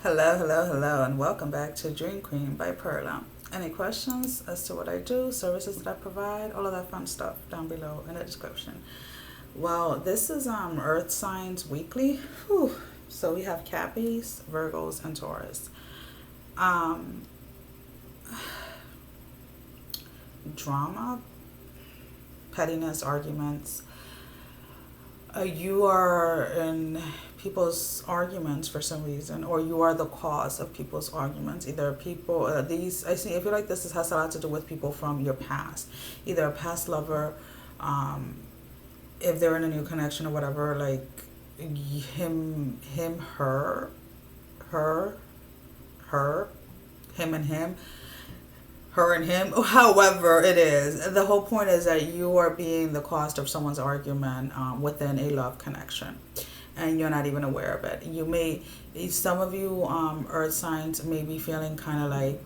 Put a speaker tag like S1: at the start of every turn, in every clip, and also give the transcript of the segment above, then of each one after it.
S1: Hello, and welcome back to Dream Queen by Perla. Any questions as to what I do, services that I provide, all of that fun stuff down below in the description. Well, this is Earth Signs Weekly. Whew. So we have Cappies, Virgos, and Taurus. Um, Drama, pettiness, arguments. You are in people's arguments for some reason, or you are the cause of people's arguments. Either people, I feel like this has a lot to do with people from your past, either a past lover, if they're in a new connection or whatever, like him, her, him and him, her and him, however it is. The whole point is that you are being the cause of someone's argument within a love connection, and you're not even aware of it. Some of you earth signs may be feeling kind of like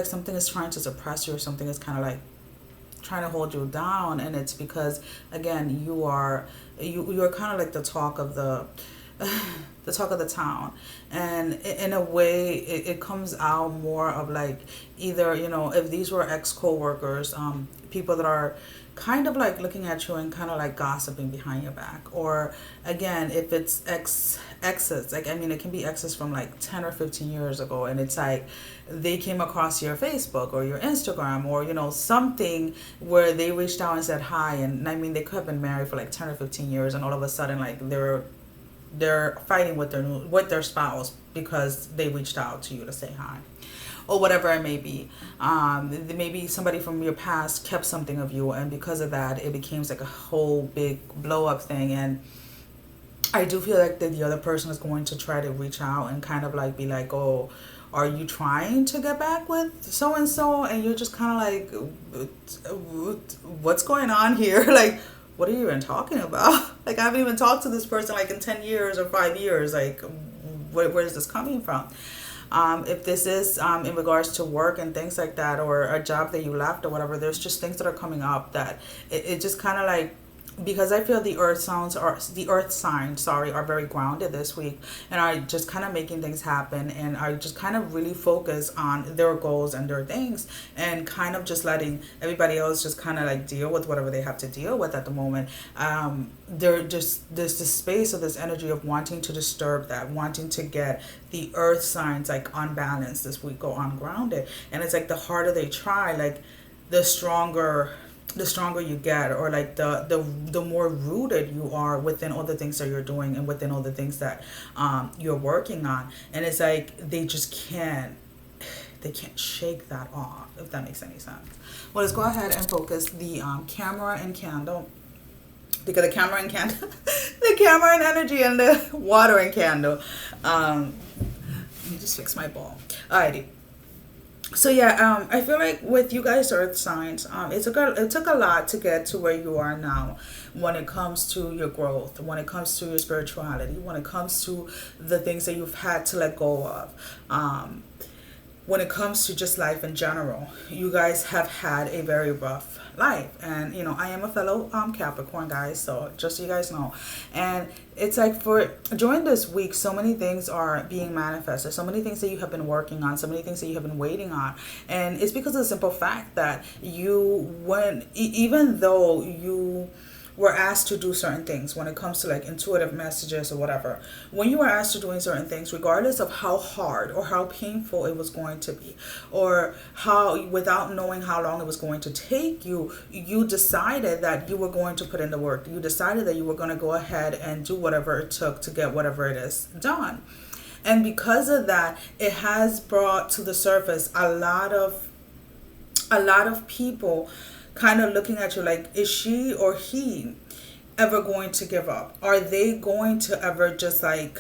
S1: something is trying to suppress you, or something is kind of like trying to hold you down, and it's because, again, you're kind of like the talk of the the talk of the town. And in a way, it comes out more of like, either, if these were ex co-workers, people that are kind of like looking at you and kind of like gossiping behind your back, or again, if it's exes, like, I mean, it can be exes from like 10 or 15 years ago, and it's like they came across your Facebook or your Instagram, or something where they reached out and said hi, and I mean, they could have been married for like 10 or 15 years, and all of a sudden, like, they're fighting with their spouse because they reached out to you to say hi, or whatever it may be. Maybe somebody from your past kept something of you, and because of that, it became like a whole big blow up thing. And I do feel like that the other person is going to try to reach out and kind of like be like, oh, are you trying to get back with so and so? And you're just kind of like, what's going on here? Like, what are you even talking about? Like, I haven't even talked to this person like in 10 years or 5 years. Like, where is this coming from? If this is in regards to work and things like that, or a job that you left or whatever, there's just things that are coming up that it just kind of like, because I feel the earth signs are very grounded this week, and are just kind of making things happen, and are just kind of really focused on their goals and their things, and kind of just letting everybody else just kind of like deal with whatever they have to deal with at the moment. There's this space of this energy of wanting to disturb that, wanting to get the earth signs like unbalanced this week, or ungrounded. And it's like the harder they try, like the stronger you get, or like the more rooted you are within all the things that you're doing, and within all the things that you're working on. And it's like they can't shake that off, if that makes any sense. Well, let's go ahead and focus the camera and candle, because the camera and candle the camera and energy, and the water and candle. Let me just fix my ball. Alrighty. So yeah, I feel like with you guys earth signs, it took a lot to get to where you are now, when it comes to your growth, when it comes to your spirituality, when it comes to the things that you've had to let go of, when it comes to just life in general. You guys have had a very rough life, and I am a fellow Capricorn, guys, so just so you guys know. And it's like, during this week, so many things are being manifested, so many things that you have been working on, so many things that you have been waiting on. And it's because of the simple fact that even though you were asked to do certain things, when it comes to like intuitive messages or whatever, when you were asked to doing certain things, regardless of how hard or how painful it was going to be, or how, without knowing how long it was going to take you, you decided that you were going to put in the work. You decided that you were going to go ahead and do whatever it took to get whatever it is done. And because of that, it has brought to the surface a lot of people kind of looking at you like, is she or he ever going to give up? Are they going to ever just like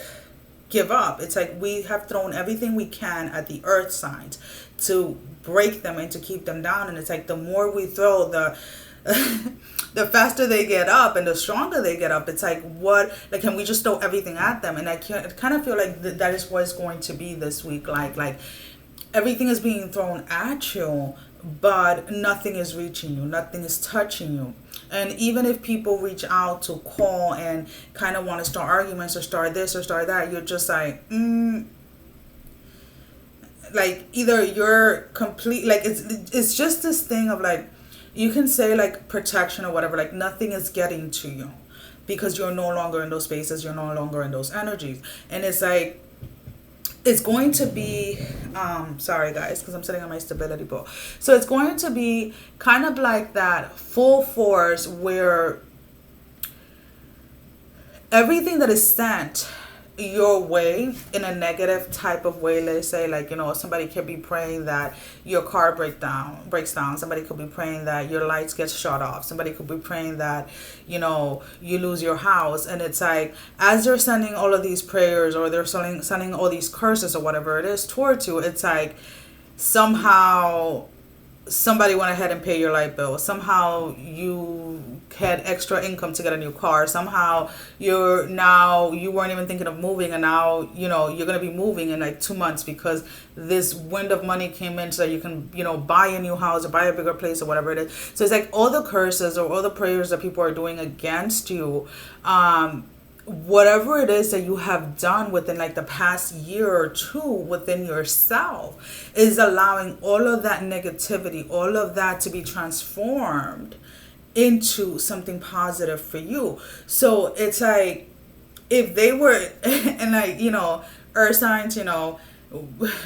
S1: give up? It's like we have thrown everything we can at the earth signs to break them and to keep them down. And it's like the more we throw, the faster they get up and the stronger they get up. It's like, can we just throw everything at them? And I kind of feel like that is what it's going to be this week. Like everything is being thrown at you, but nothing is reaching you, nothing is touching you. And even if people reach out to call and kind of want to start arguments or start this or start that, you're just like either you're complete, like it's just this thing of like, you can say like protection or whatever, like nothing is getting to you because you're no longer in those spaces, you're no longer in those energies. And it's like, it's going to be sorry guys, because I'm sitting on my stability ball. So it's going to be kind of like that full force where everything that is sent your way in a negative type of way, let's say, like, you know, somebody could be praying that your car breaks down, somebody could be praying that your lights get shut off, somebody could be praying that, you know, you lose your house. And it's like, as they're sending all of these prayers, or they're sending all these curses or whatever it is towards you, it's like somehow somebody went ahead and pay your light bill. Somehow you had extra income to get a new car. Somehow you weren't even thinking of moving, and now, you know, you're going to be moving in like 2 months because this wind of money came in so that you can, you know, buy a new house or buy a bigger place or whatever it is. So it's like all the curses or all the prayers that people are doing against you, whatever it is that you have done within like the past year or two within yourself is allowing all of that negativity, all of that to be transformed into something positive for you. So it's like, if they were, and like, you know, earth signs, you know,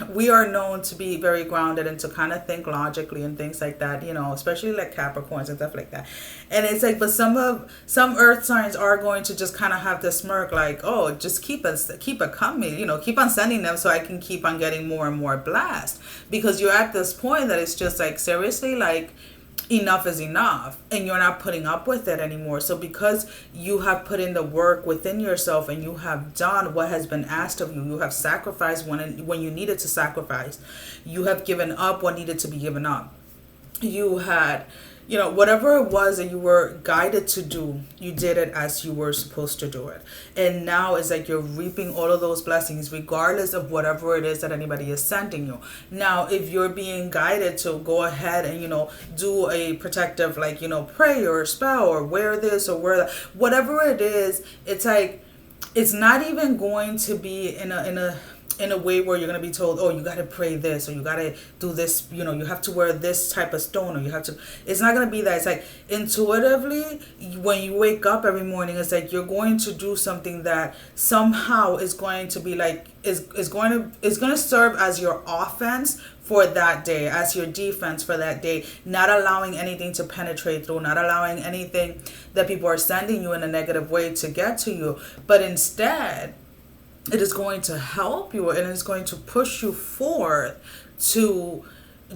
S1: we are known to be very grounded and to kind of think logically and things like that, you know, especially like Capricorns and stuff like that. And it's like, but some earth signs are going to just kind of have this smirk, like, oh, just keep it coming, you know, keep on sending them so I can keep on getting more and more blast. Because you're at this point that it's just like, seriously, like, enough is enough, and you're not putting up with it anymore. So because you have put in the work within yourself and you have done what has been asked of you, you have sacrificed when you needed to sacrifice, you have given up what needed to be given up, you had, you know, whatever it was that you were guided to do, you did it as you were supposed to do it. And now it's like you're reaping all of those blessings regardless of whatever it is that anybody is sending you. Now, if you're being guided to go ahead and, you know, do a protective, like, you know, prayer or spell or wear this or wear that, whatever it is, it's like, it's not even going to be in a way where you're going to be told, oh, you got to pray this, or you got to do this, you know, you have to wear this type of stone, or you have to, it's not going to be that. It's like intuitively, when you wake up every morning, it's like you're going to do something that somehow is going to be like, is going to serve as your offense for that day, as your defense for that day, not allowing anything to penetrate through, not allowing anything that people are sending you in a negative way to get to you, but instead, it is going to help you, and it's going to push you forth to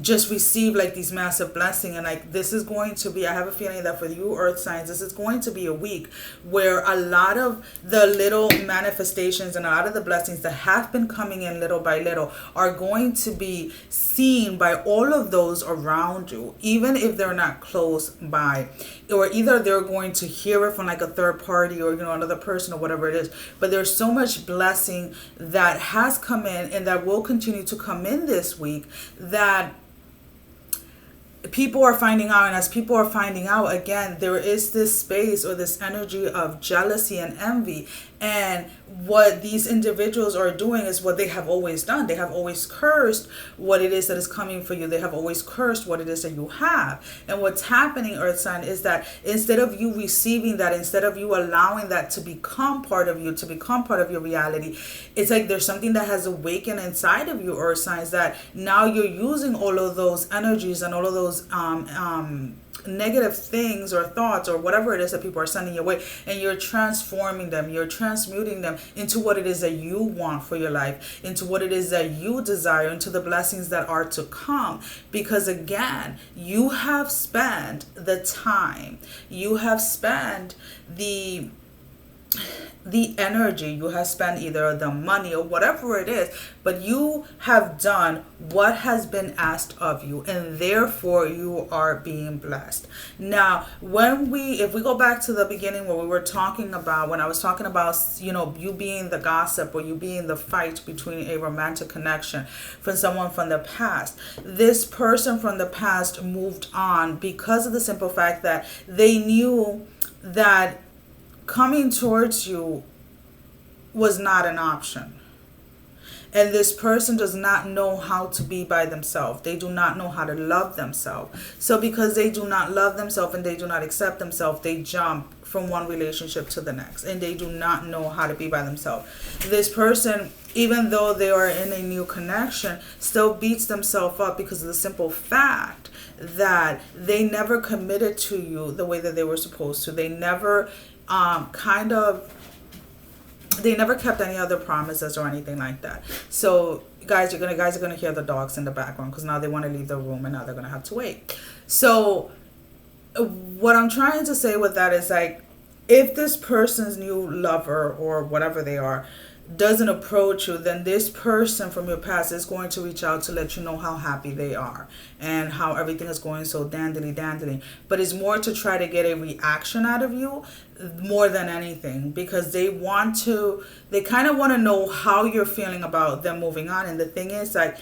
S1: just receive like these massive blessings. And like, this is going to be, I have a feeling that for you earth signs, this is going to be a week where a lot of the little manifestations and a lot of the blessings that have been coming in little by little are going to be seen by all of those around you, even if they're not close by, or either they're going to hear it from like a third party or, you know, another person or whatever it is. But there's so much blessing that has come in and that will continue to come in this week that people are finding out. And as people are finding out, again, there is this space or this energy of jealousy and envy. And what these individuals are doing is what they have always done. They have always cursed what it is that is coming for you. They have always cursed what it is that you have. And what's happening, earth sign, is that instead of you receiving that, instead of you allowing that to become part of you, to become part of your reality, it's like there's something that has awakened inside of you, earth signs, that now you're using all of those energies and all of those negative things or thoughts or whatever it is that people are sending your way, and you're transforming them, you're transmuting them into what it is that you want for your life, into what it is that you desire, into the blessings that are to come. Because again, you have spent the time, you have spent the the energy, you have spent either the money or whatever it is, but you have done what has been asked of you, and therefore you are being blessed. Now, if we go back to the beginning where we were talking about, when I was talking about, you being the gossip or you being the fight between a romantic connection from someone from the past, this person from the past moved on because of the simple fact that they knew that coming towards you was not an option. And this person does not know how to be by themselves. They do not know how to love themselves. So because they do not love themselves and they do not accept themselves, they jump from one relationship to the next. And they do not know how to be by themselves. This person, even though they are in a new connection, still beats themselves up because of the simple fact that they never committed to you the way that they were supposed to. They never they never kept any other promises or anything like that. So guys are gonna hear the dogs in the background because now they want to leave the room and now they're gonna have to wait. So what I'm trying to say with that is, like, if this person's new lover or whatever they are doesn't approach you, then this person from your past is going to reach out to let you know how happy they are and how everything is going so dandly. But it's more to try to get a reaction out of you more than anything, because they kind of want to know how you're feeling about them moving on. And the thing is, like,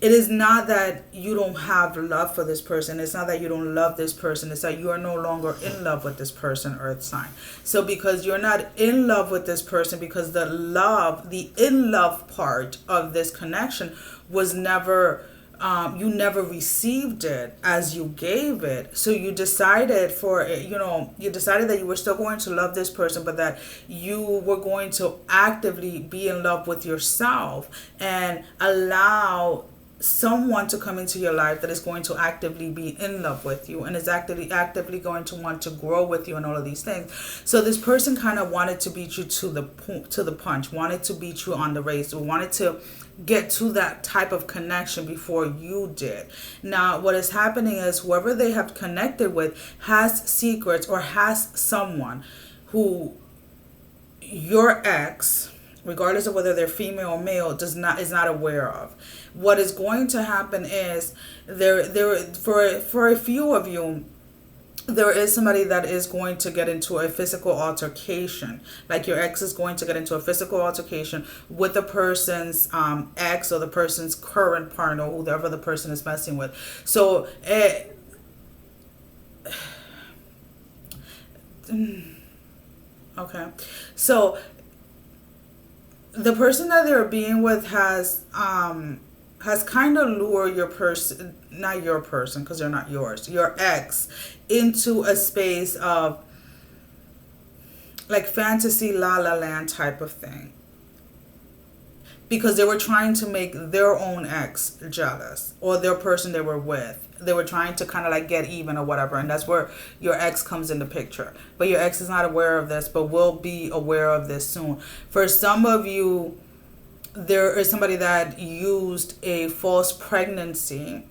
S1: it is not that you don't have love for this person. It's not that you don't love this person. It's that you are no longer in love with this person, Earth sign. So because you're not in love with this person, because the in love part of this connection was never, you never received it as you gave it. So you decided that you were still going to love this person, but that you were going to actively be in love with yourself and allow someone to come into your life that is going to actively be in love with you and is actively going to want to grow with you and all of these things. So this person kind of wanted to beat you to the punch, wanted to beat you on the race, or wanted to get to that type of connection before you did. Now, what is happening is whoever they have connected with has secrets or has someone who your ex, regardless of whether they're female or male, is not aware of. What is going to happen is for a few of you, there is somebody that is going to get into a physical altercation. Like your ex is going to get into a physical altercation with the person's ex or the person's current partner, whoever the person is messing with. So okay, so the person that they're being with has kind of lured your person, not your person because they're not yours, your ex, into a space of like fantasy la la land type of thing, because they were trying to make their own ex jealous or their person they were with. They were trying to kind of like get even or whatever, and that's where your ex comes in the picture. But your ex is not aware of this, but will be aware of this soon. For some of you, there is somebody that used a false pregnancy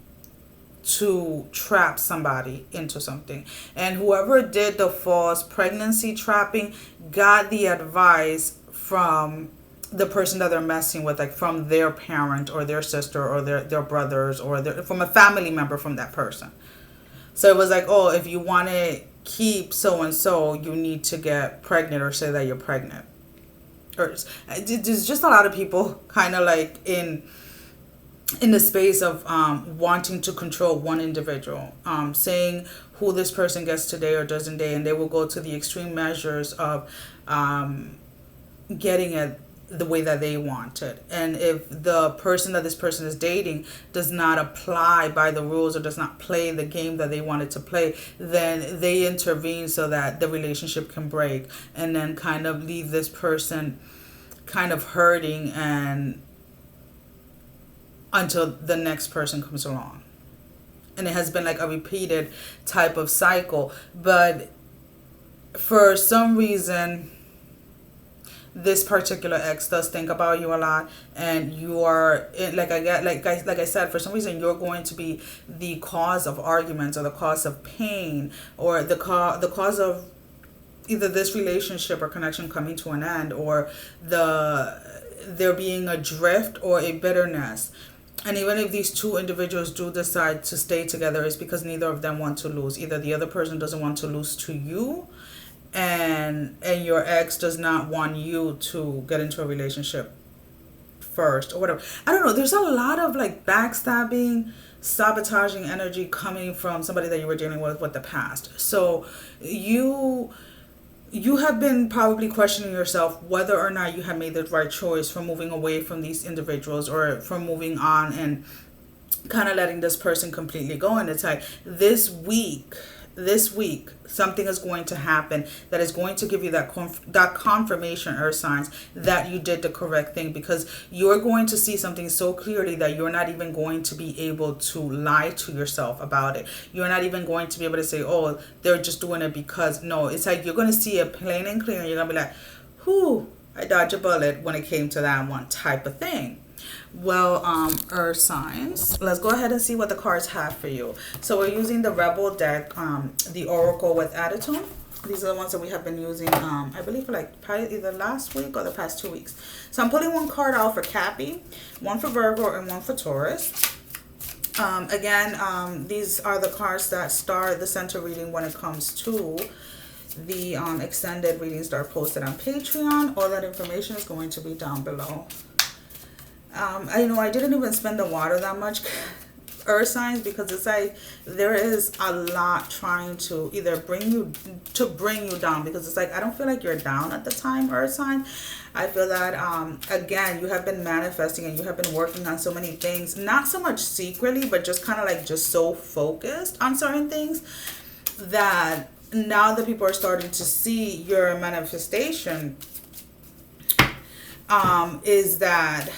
S1: to trap somebody into something. And whoever did the false pregnancy trapping got the advice from the person that they're messing with, like from their parent or their sister or their brothers or from a family member from that person. So it was like, oh, if you want to keep so-and-so, you need to get pregnant or say that you're pregnant. There's just a lot of people kind of like in the space of wanting to control one individual, saying who this person gets today or doesn't day, and they will go to the extreme measures of getting it the way that they want it. And if the person that this person is dating does not apply by the rules or does not play the game that they wanted to play, then they intervene so that the relationship can break, and then kind of leave this person kind of hurting and until the next person comes along. And it has been like a repeated type of cycle. But for some reason, this particular ex does think about you a lot, and you are, like I said, for some reason you're going to be the cause of arguments or the cause of pain or the cause of either this relationship or connection coming to an end, or there being a drift or a bitterness. And even if these two individuals do decide to stay together, it's because neither of them want to lose. Either the other person doesn't want to lose to you, and your ex does not want you to get into a relationship first or whatever. I don't know. There's a lot of like backstabbing, sabotaging energy coming from somebody that you were dealing with the past. So you have been probably questioning yourself whether or not you have made the right choice for moving away from these individuals, or from moving on and kind of letting this person completely go. And it's like this week something is going to happen that is going to give you that confirmation, earth signs, that you did the correct thing, because you're going to see something so clearly that you're not even going to be able to lie to yourself about it. You're not even going to be able to say, oh, they're just doing it because. No, it's like you're going to see it plain and clear, and you're going to be like, whew, I dodged a bullet when it came to that one type of thing. Well, earth signs, let's go ahead and see what the cards have for you. So we're using the Rebel deck, the Oracle with Attitude. These are the ones that we have been using, I believe, for like probably either last week or the past 2 weeks. So I'm pulling one card out for Cappy, one for Virgo, and one for Taurus. Again, these are the cards that start the center reading when it comes to the extended readings that are posted on Patreon. All that information is going to be down below. I didn't even spend the water that much, earth signs, because it's like there is a lot trying to either bring you down, because it's like I don't feel like you're down at the time, earth sign. I feel that again, you have been manifesting and you have been working on so many things, not so much secretly, but just kind of like just so focused on certain things that now that people are starting to see your manifestation, is that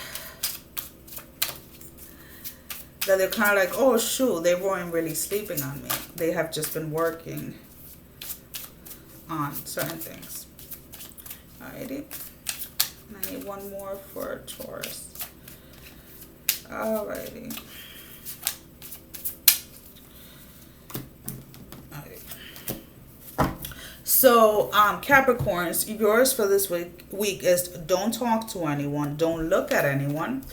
S1: they're kind of like, oh shoot, they weren't really sleeping on me. They have just been working on certain things. Alrighty. And I need one more for Taurus. Alrighty. So, Capricorns, yours for this week is don't talk to anyone. Don't look at anyone.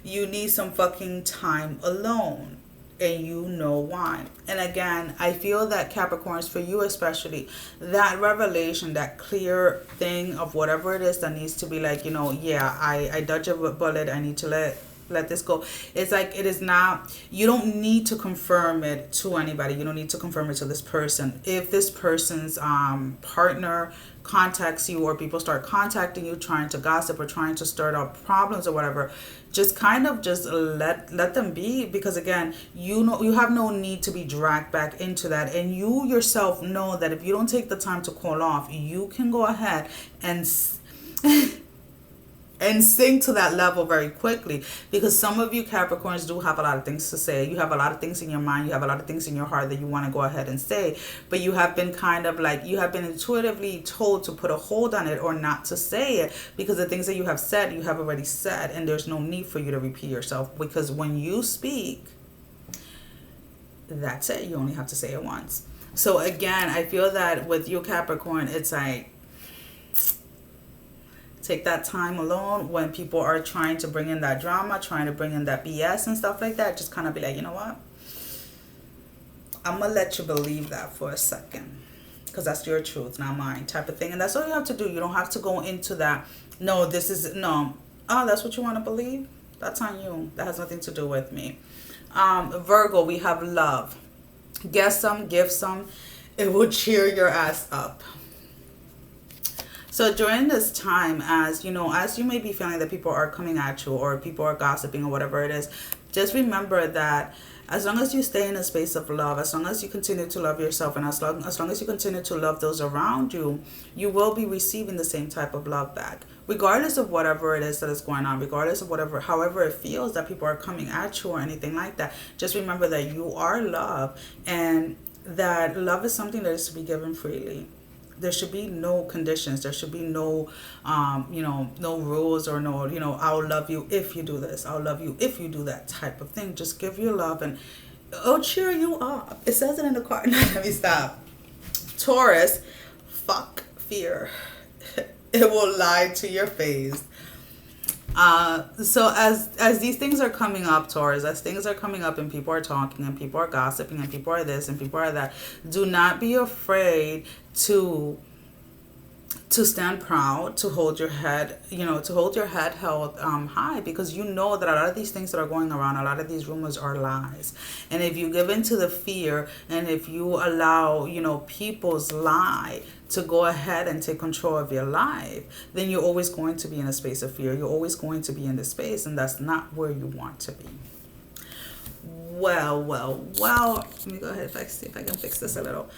S1: You need some fucking time alone, and you know why. And again, I feel that Capricorns, for you especially, that revelation, that clear thing of whatever it is that needs to be like, yeah, I dodged a bullet. I need to let this go. It's like it is not, you don't need to confirm it to anybody. You don't need to confirm it to this person. If this person's partner contacts you, or people start contacting you trying to gossip or trying to stir up problems or whatever, just kind of just let them be, because again, you have no need to be dragged back into that. And you yourself know that if you don't take the time to call off, you can go ahead and and sink to that level very quickly, because some of you Capricorns do have a lot of things to say. You have a lot of things in your mind. You have a lot of things in your heart that you want to go ahead and say, but you have been kind of like, you have been intuitively told to put a hold on it or not to say it, because the things that you have said, you have already said, and there's no need for you to repeat yourself, because when you speak, that's it. You only have to say it once. So again, I feel that with you Capricorn, it's like, take that time alone when people are trying to bring in that drama, trying to bring in that BS and stuff like that. Just kind of be like, you know what? I'm going to let you believe that for a second, because that's your truth, not mine type of thing. And that's all you have to do. You don't have to go into that. No, this is, no. Oh, that's what you want to believe? That's on you. That has nothing to do with me. Virgo, we have love. Get some, give some. It will cheer your ass up. So during this time, as you may be feeling that people are coming at you, or people are gossiping, or whatever it is, just remember that as long as you stay in a space of love, as long as you continue to love yourself, and as long as you continue to love those around you, you will be receiving the same type of love back, regardless of whatever it is that is going on, regardless of however it feels that people are coming at you or anything like that. Just remember that you are love, and that love is something that is to be given freely. There should be no conditions. There should be no, no rules, or no, I'll love you if you do this. I'll love you if you do that type of thing. Just give your love, and it'll cheer you up. It says it in the card. Let me stop. Taurus, fuck fear. It will lie to your face. So as these things are coming up, Taurus, as things are coming up and people are talking and people are gossiping and people are this and people are that, do not be afraid to stand proud, to hold your head, to hold your head held high, because you know that a lot of these things that are going around, a lot of these rumors are lies. And if you give in to the fear, and if you allow, people's lie to go ahead and take control of your life, then you're always going to be in a space of fear. You're always going to be in this space, and that's not where you want to be. Well, let me go ahead and see if I can fix this a little.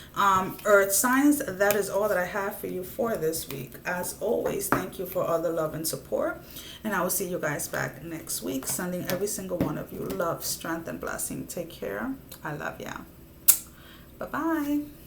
S1: Earth signs, that is all that I have for you for this week. As always, thank you for all the love and support, and I will see you guys back next week, sending every single one of you love, strength, and blessing. Take care. I love ya. Bye-bye.